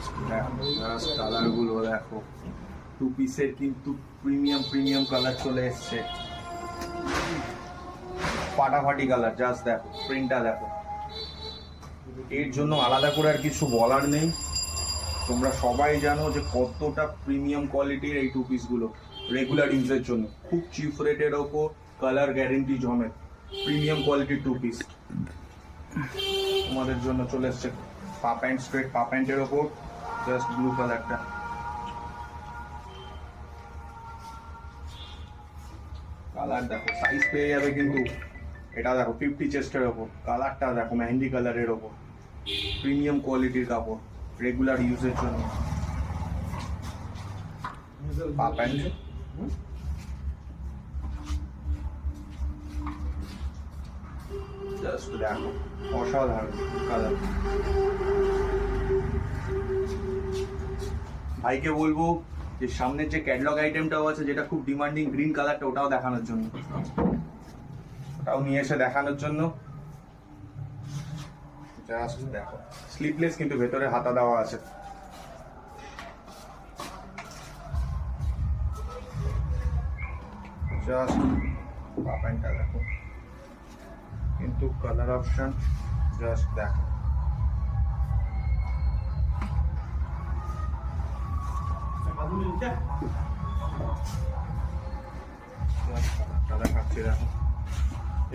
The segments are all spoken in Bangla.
জাস্ট কালারগুলো দেখো, টু পিসের কিন্তু প্রিমিয়াম কালার চলে এসছে, ফাটাফাটি কালার। জাস্ট দেখো প্রিন্টটা দেখো, এর জন্য আলাদা করে আর কিছু বলার নেই। তোমরা সবাই জানো যে কতটা প্রিমিয়াম কোয়ালিটির এই টু পিসগুলো, রেগুলার ইউজের জন্য খুব চিপ রেটের ওপর, কালার গ্যারেন্টি জমে, প্রিমিয়াম কোয়ালিটির টু পিস তোমাদের জন্য চলে এসছে। পা প্যান্ট, স্ট্রেট পা প্যান্টের ওপর জাস্ট ব্লু কালারটা, কালার দেখো, সাইজ পেয়ে যাবে কিন্তু। এটা দেখো 50 চেস্টের ওপর, কালারটা দেখো মেহেন্দি কালারের ওপর, প্রিমিয়াম কোয়ালিটির কাপড়, রেগুলার ইউজের জন্য। পা প্যান্ট জাস্ট দেখো অসাধারণ কালার। ভাইকে বলবো যে সামনের যে ক্যাটলগ আইটেমটাও আছে, যেটা খুব ডিমান্ডিং গ্রিন কালারটা, ওটাও দেখানোর জন্য, ওটাও নিয়ে এসে দেখানোর জন্য। জাস্ট দেখো স্লিপলেস কিন্তু ভেতরে হাতা দেওয়া আছে। জাস্ট প্যান্টটা দেখো, কিন্তু কালার অপশন জাস্ট দেখো, দেখাচ্ছি দেখো।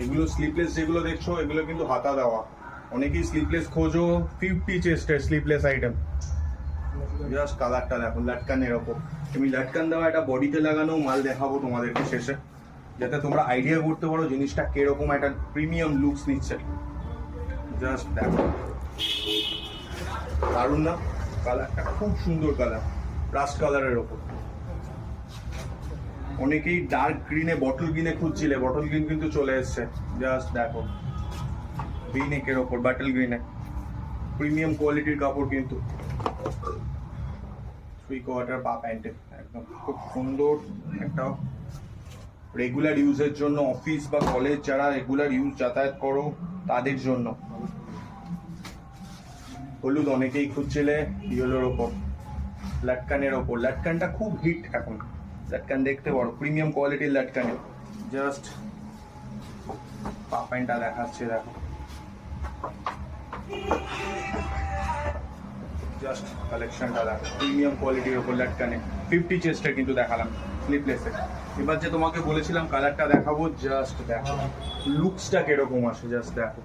এগুলো স্লিপলেস যেগুলো দেখছো, এগুলো কিন্তু হাতা দেওয়া। অনেকেই স্লিপলেস খোঁজো, 50 চেস্টের স্লিপলেস আইটেম। জাস্ট কালারটা দেখো, লাটকানের ওপর। আমি লাটকান দেওয়া একটা বডিতে লাগানো মাল দেখাবো তোমাদেরকে শেষে, যাতে তোমরা আইডিয়া করতে পারো জিনিসটা কিরকম একটা প্রিমিয়াম লুকস নিচ্ছে। জাস্ট দেখো, দারুণ না? কালারটা খুব সুন্দর কালার, রাস্ট কালারের ওপর। অনেকেই ডার্ক গ্রিনে, বটল গ্রিনে খুঁজছিলে, বটল গ্রিন কিন্তু চলে এসছে। জাস্ট দেখো, ভিনেকের ওপর বটল গ্রিনে, প্রিমিয়াম কোয়ালিটির কাপড় কিন্তু। 3/4 পা প্যান্টে একদম খুব সুন্দর একটা রেগুলার ইউজের জন্য, অফিস বা কলেজ যারা রেগুলার ইউজ যাতায়াত করো তাদের জন্য। হলুদ অনেকেই খুঁজছিলে, ইয়েলোর ওপর, লাটকানের ওপর। লাটকানটা খুব হিট এখন, লাটকান দেখতে পারো, প্রিমিয়াম কোয়ালিটির লাটকানে। জাস্ট পা প্যান্টটা দেখাচ্ছে দেখো, জাস্ট কালেকশনটা দেখো, প্রিমিয়াম কোয়ালিটির ওপর লাটকানে। 50 চেস্টের কিন্তু দেখালাম স্লিপলেসে। এবার যে তোমাকে বলেছিলাম কালারটা দেখাবো, জাস্ট দেখো লুকসটা কিরকম আসে, জাস্ট দেখো।